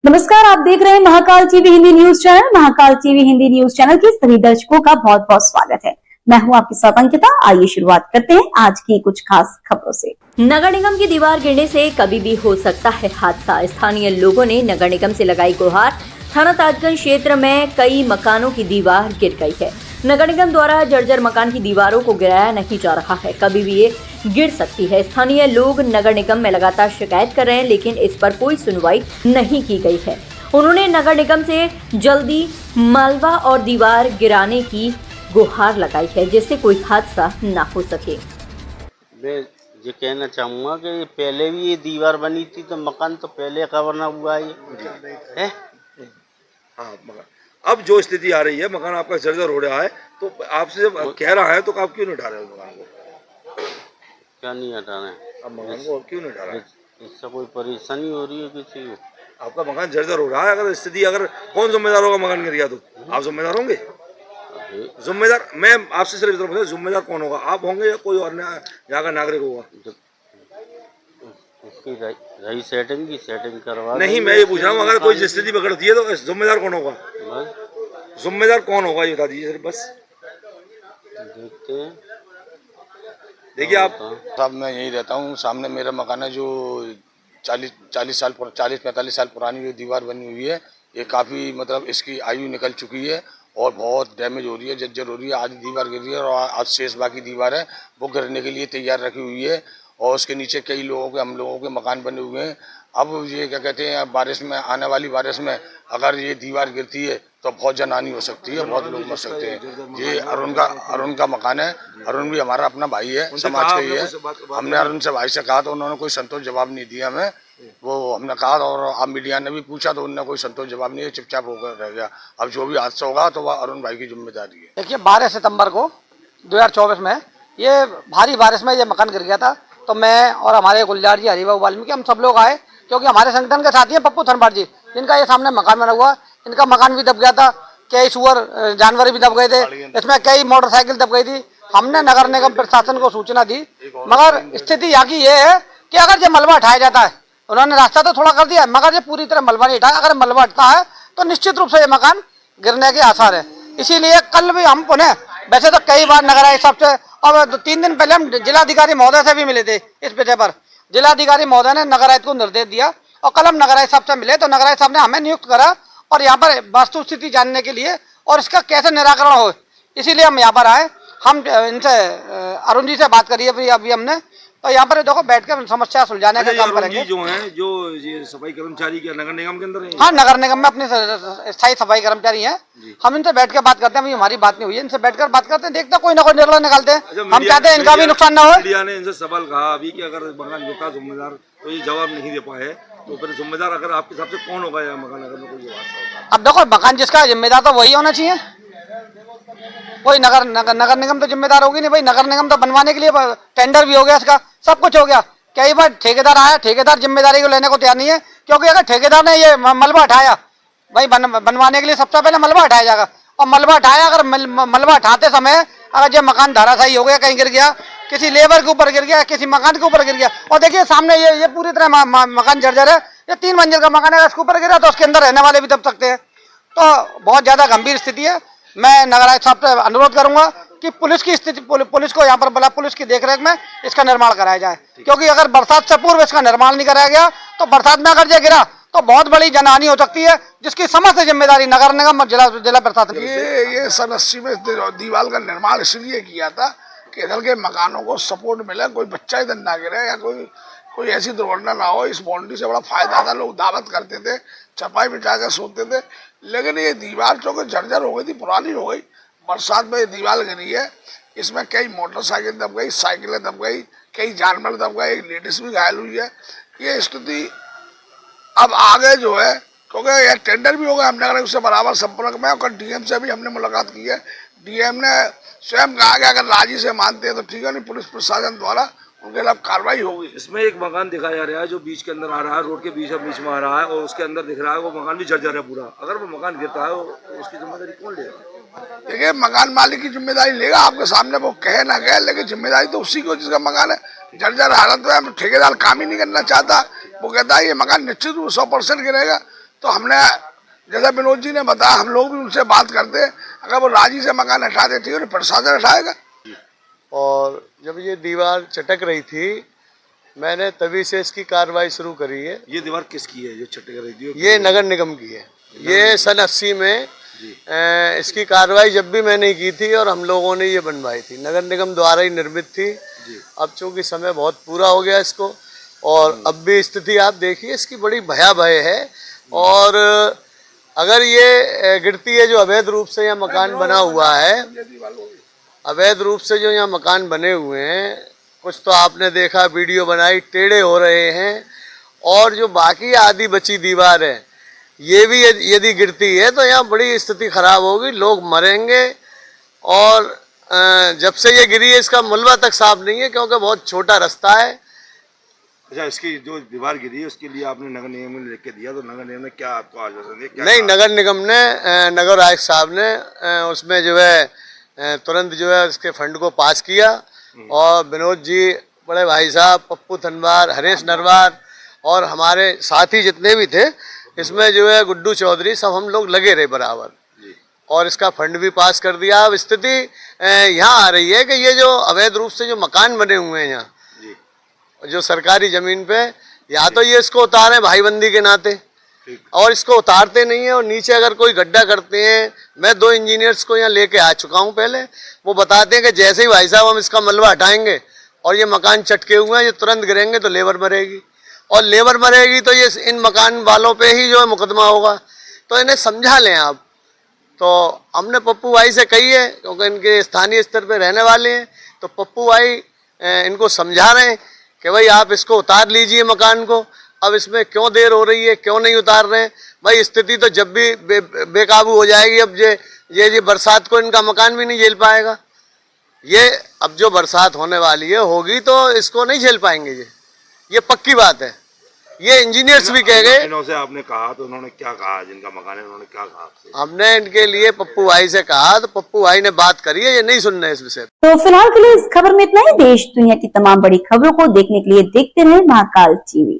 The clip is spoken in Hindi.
नमस्कार, आप देख रहे हैं Mahakal TV Hindi news channel. Mahakal TV Hindi news channel के सभी दर्शकों का बहुत बहुत स्वागत है। मैं हूं आपके साथ अंकिता। आइए शुरुआत करते हैं आज की कुछ खास खबरों से। नगर निगम की दीवार गिरने से कभी भी हो सकता है हादसा। स्थानीय लोगों ने नगर निगम से लगाई गुहार। थाना ताजगंज क्षेत्र में कई मकानों की दीवार गिर गई है। नगर निगम द्वारा जर्जर मकान की दीवारों को गिराया नहीं जा रहा है, कभी भी ये गिर सकती है। स्थानीय लोग नगर निगम में लगातार शिकायत कर रहे हैं, लेकिन इस पर कोई सुनवाई नहीं की गई है। उन्होंने नगर निगम से जल्दी मालवा और दीवार गिराने की गुहार लगाई है, जिससे कोई हादसा न हो सके। मैं ये कहना चाहूँगा कि पहले भी ये दीवार बनी थी तो मकान तो पहले कवर ना हुआ है। हाँ, मकान अब जो स्थिति आ रही है, मकान आपका जर्जर हो रहा है, तो आपसे जब कह रहा है तो आप क्यों नहीं उठा रहे हो मकान को? क्या नहीं हटा रहे हैं? अब मकान को क्यों नहीं उठा रहे? इससे कोई परेशानी हो रही है किसी को? आपका मकान जर्जर हो रहा है, अगर स्थिति अगर कौन जिम्मेदार होगा? मकान गिर गया तो आप जिम्मेदार होंगे? जिम्मेदार मैं आपसे सिर्फ इतना पूछा, जिम्मेदार कौन होगा? आप होंगे या कोई और यहाँ का नागरिक होगा? उसकी रही सेटिंग की सेटिंग करवा नहीं, मैं ये पूछ रहा हूँ, अगर कोई स्थिति बिगड़ती है तो जिम्मेदार कौन होगा? जिम्मेदार कौन होगा ये बता दीजिए सिर्फ बस। देखते हैं। देखिए आप साहब, मैं यहीं रहता हूँ। सामने मेरा मकान है जो 40-45 साल पुरानी जो दीवार बनी हुई है, ये काफ़ी मतलब इसकी आयु निकल चुकी है और बहुत डैमेज हो रही है, जर्जर हो रही है। आधी दीवार गिर रही है और आज शेष बाकी दीवार है वो गिरने के लिए तैयार रखी हुई है और उसके नीचे कई लोगों के, हम लोगों के मकान बने हुए हैं। अब ये क्या कहते हैं, बारिश में, आने वाली बारिश में अगर ये दीवार गिरती है तो बहुत जनहानि हो सकती है, बहुत लोग मर सकते हैं। ये अरुण का मकान है। अरुण भी हमारा अपना भाई है, समाज का ही है। हमने अरुण से भाई से कहा तो उन्होंने कोई संतोष जवाब नहीं दिया हमें। वो हमने कहा और आप मीडिया ने भी पूछा तो उन्होंने कोई संतोष जवाब नहीं, चुपचाप होकर रह गया। अब जो भी हादसा होगा तो वह अरुण भाई की जिम्मेदारी है। देखिए, 12 सितंबर को 2024 में ये भारी बारिश में ये मकान गिर गया था, तो मैं और हमारे गुलजार जी, हरिबाबू वाल्मीकि, हम सब लोग आए, क्योंकि हमारे संगठन के साथी हैं पप्पू थनपाट जी, जिनका ये सामने मकान बना हुआ। इनका मकान भी दब गया था, कई सुअर जानवर भी दब गए थे, इसमें कई मोटरसाइकिल दब गई थी। हमने नगर निगम प्रशासन को सूचना दी, मगर स्थिति यहाँ की ये है कि अगर ये मलबा उठाया जाता है, उन्होंने रास्ता तो थोड़ा कर दिया, मगर ये पूरी तरह मलबा नहीं उठाया। अगर मलबा उठता है तो निश्चित रूप से ये मकान गिरने के आसार है। इसीलिए कल भी हम पुनः, वैसे तो कई बार नगर आयुक्त साहब से और 3 दिन पहले हम जिलाधिकारी महोदय से भी मिले थे इस विषय पर। जिलाधिकारी महोदय ने नगर आयुक्त को निर्देश दिया और कल हम नगर आयुक्त साहब से मिले तो नगर आयुक्त साहब ने हमें नियुक्त करा और यहाँ पर वस्तु स्थिति जानने के लिए और इसका कैसे निराकरण हो, इसीलिए हम यहाँ पर आए। हम इनसे अरुण जी से बात करी अभी हमने, तो यहाँ पर देखो बैठ कर समस्या सुलझाने का काम करेंगे। जो है जो ये सफाई कर्मचारी के नगर निगम के अंदर है? हाँ, नगर निगम में अपने स्थायी सफाई कर्मचारी हैं। हम इनसे बैठ कर बात करते हैं। अभी हमारी बात नहीं हुई है, इनसे बैठकर बात करते हैं, देखते हैं कोई ना कोई निर्णय निकालते हैं। हम चाहते हैं इनका भी नुकसान ना हो। मीडिया ने इनसे सवाल कहा अभी कि अगर मकान गिरता जिम्मेदार, तो ये जवाब नहीं दे पाए, तो फिर जिम्मेदार अगर आपके हिसाब से कौन होगा या मकान अगर कोई हादसा होगा? अब देखो, मकान जिसका जिम्मेदार तो वही होना चाहिए, कोई नगर निगम तो जिम्मेदार होगी नहीं भाई। नगर निगम तो बनवाने के लिए टेंडर भी हो गया, इसका सब कुछ हो गया। कई बार ठेकेदार आया, ठेकेदार जिम्मेदारी को लेने को तैयार नहीं है, क्योंकि अगर ठेकेदार ने ये मलबा उठाया भाई, बनवाने के लिए सबसे पहले मलबा उठाया जाएगा और मलबा उठाया, अगर मलबा उठाते समय अगर ये मकान धराशायी हो गया, कहीं गिर गया, किसी लेबर के ऊपर गिर गया, किसी मकान के ऊपर गिर गया, और देखिए सामने ये पूरी तरह मकान जर्जर है। ये 3 मंजिल का मकान है, इसके ऊपर गिरा तो उसके अंदर रहने वाले भी दब सकते हैं। तो बहुत ज्यादा गंभीर स्थिति है। मैं नगर आयुक्त साहब से अनुरोध करूंगा कि पुलिस की स्थिति, पुलिस को यहाँ पर बुला, पुलिस की देखरेख में इसका निर्माण कराया जाए, क्योंकि अगर बरसात से पूर्व इसका निर्माण नहीं कराया गया तो बरसात में अगर ये गिरा तो बहुत बड़ी जनहानि हो सकती है, जिसकी समस्त जिम्मेदारी नगर निगम और जिला प्रशासन की। ये सन 80 में दीवार का निर्माण इसलिए किया था कि इधर के मकानों को सपोर्ट मिले, कोई बच्चा इधर ना गिरे या कोई ऐसी दुर्घटना ना हो। इस बाउंड्री से बड़ा फायदा था, लोग दावत करते थे, चपाई बिछा कर सोते थे। लेकिन ये दीवार चूँकि जर्जर हो गई थी, पुरानी हो गई, बरसात में ये दीवार गिरी है, इसमें कई मोटरसाइकिल दब गई, साइकिलें दब गई, कई जानवर दब गए, एक लेडीज भी घायल हुई है। ये स्थिति अब आगे जो है, क्योंकि ये टेंडर भी हो गया, हमने अगर उससे बराबर संपर्क में और डीएम से भी हमने मुलाकात की है। डीएम ने स्वयं कहा कि अगर राजी से मानते हैं तो ठीक है, नहीं पुलिस प्रशासन द्वारा उनके खिलाफ कार्रवाई होगी। इसमें एक मकान दिखाया जा रहा है जो बीच के अंदर आ रहा है, रोड के बीच में आ रहा है और उसके अंदर दिख रहा है वो मकान भी जर्जर है पूरा। अगर वो मकान गिरता है तो उसकी जिम्मेदारी कौन लेगा? देखिए, मकान मालिक की जिम्मेदारी लेगा, आपके सामने वो कहे ना कहे, लेकिन जिम्मेदारी तो उसी को जिसका मकान है जर्जर हालत में। ठेकेदार काम ही नहीं करना चाहता, वो कहता है ये मकान निश्चित रूप 100% गिरेगा। तो हमने जैसा विनोद जी ने बताया, हम लोग भी उनसे बात करते, अगर वो राजी से मकान हटा देती है प्रशासन हटाएगा। और जब ये दीवार चटक रही थी, मैंने तभी से इसकी कार्रवाई शुरू करी है। ये दीवार किसकी है जो चटक रही थी? ये नगर निगम की है। ये सन 80 में इसकी कार्रवाई जब भी मैंने की थी और हम लोगों ने ये बनवाई थी, नगर निगम द्वारा ही निर्मित थी। अब चूंकि समय बहुत पूरा हो गया इसको, और अब भी स्थिति आप देखिए इसकी बड़ी भयावह है। और अगर ये गिरती है, जो अवैध रूप से यहाँ मकान बना हुआ है, अवैध रूप से जो यहाँ मकान बने हुए हैं, कुछ तो आपने देखा, वीडियो बनाई, टेढ़े हो रहे हैं, और जो बाकी आधी बची दीवार है ये भी यदि गिरती है तो यहाँ बड़ी स्थिति खराब होगी, लोग मरेंगे। और जब से ये गिरी है इसका मलबा तक साफ नहीं है, क्योंकि बहुत छोटा रास्ता है। अच्छा, इसकी जो दीवार गिरी है उसके लिए आपने नगर निगम में लिख के दिया, तो नगर निगम ने क्या आपको आश्वासन दिया? नहीं, नगर निगम ने, नगर आयुक्त साहब ने उसमें जो है तुरंत जो है उसके फंड को पास किया, और विनोद जी, बड़े भाई साहब, पप्पू धनवार, हरेश नरवार और हमारे साथी जितने भी थे, इसमें जो है गुड्डू चौधरी, सब हम लोग लगे रहे बराबर, और इसका फंड भी पास कर दिया। अब स्थिति यहाँ आ रही है कि ये जो अवैध रूप से जो मकान बने हुए हैं यहाँ, जो सरकारी जमीन पे, या तो ये इसको उतारे भाईबंदी के नाते, और इसको उतारते नहीं है, और नीचे अगर कोई गड्ढा करते हैं, मैं 2 इंजीनियर्स को यहाँ लेके आ चुका हूँ पहले, वो बताते हैं कि जैसे ही भाई साहब हम इसका मलबा हटाएंगे और ये मकान चटके हुए हैं, ये तुरंत गिरेंगे तो लेबर मरेगी, और लेबर मरेगी तो ये इन मकान वालों पे ही जो है मुकदमा होगा। तो इन्हें समझा लें आप। तो हमने पप्पू भाई से कही है, क्योंकि इनके स्थानीय स्तर पे रहने वाले हैं, तो पप्पू भाई इनको समझा रहे हैं कि भाई आप इसको उतार लीजिए मकान को। अब इसमें क्यों देर हो रही है, क्यों नहीं उतार रहे हैं? भाई स्थिति तो जब भी बेकाबू हो जाएगी। अब ये बरसात को इनका मकान भी नहीं झेल पाएगा। ये अब जो बरसात होने वाली है, होगी तो इसको नहीं झेल पाएंगे, ये पक्की बात है। ये इंजीनियर्स भी कह गए। इनसे आपने कहा तो उन्होंने क्या कहा? जिनका मकान है उन्होंने क्या कहा आपसे? हमने इनके लिए पप्पू भाई से कहा, तो पप्पू भाई ने बात करी है, ये नहीं सुन रहे इस विषय। तो फिलहाल के लिए इस खबर में इतना ही। देश दुनिया की तमाम बड़ी खबरों को देखने के लिए देखते रहे महाकाल टीवी।